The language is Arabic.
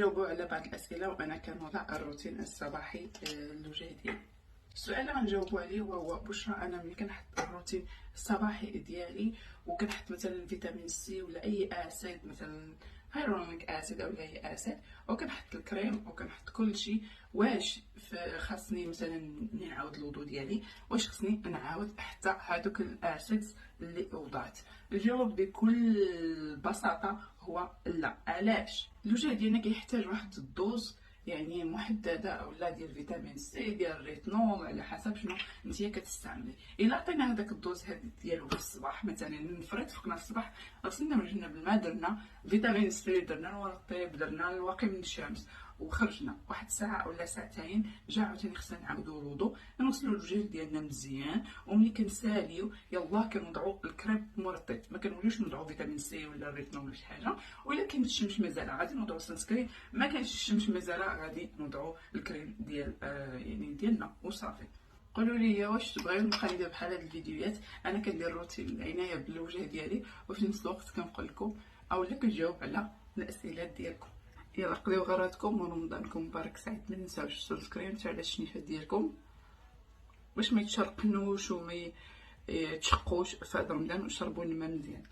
غنجاوبوا على بعض الاسئله وانا كنوضع الروتين الصباحي للوجه ديالي. السؤال اللي غنجاوبوا عليه هو بشرى انا ملي كنحط الروتين الصباحي ديالي وكنحط مثلا فيتامين سي ولا اي اسيد مثلا هيرونيك اسيد او اي اسيد وكنحط الكريم وكنحط كل شيء، واش خاصني مثلا نعاود الوضوء ديالي؟ واش خصني نعاود حتى هادوك الاسيدز اللي وضعت؟ الجواب بكل بساطه هو لا. علاش؟ الوجه ديالنا كيحتاج واحد الدوز يعني محدده ولا ديال فيتامين سي ديال الريتنول على حسب شنو نتيا كتستعملي. الا عطينا هذاك الدوز هذا ديالو في الصباح مثلا نفرض فقنا في الصباح غسلنا وجهنا بالماء، درنا فيتامين سي، درنا الورق الطيب، درنا الواقي من الشمس وخرجنا واحد ساعه ولا ساعتين، جا عاوتاني خصنا نعاودو الوضوء، نغسلوا الوجه ديالنا مزيان، وملي كنساليو يلاه كنوضعوا الكريم مرطب، ما كنوليوش نوضعوا فيتامين سي ولا الريتنول ولا شي حاجه. ولا كاين الشمس مازال غادي نوضعوا سانسكرين، ما كانش الشمس مازال غادي نوضعوا الكريم ديال يعني ديالنا وصافي. قولوا لي واش تبغيو نبقى ندير بحال هاد الفيديوهات؟ انا كندير روتين العنايه بالوجه ديالي وفي نفس الوقت كنقول لكم اولا كنجاوب على الاسئله ديالكم. يلا قضيو غراتكم ورمضانكم مبارك سعيد. ما تنساوش السبسكرايب على الشنيفات ديالكم باش ما يتشرقنوش وما يتشقوش في هذا رمضان، وشربوا الماء مزيان.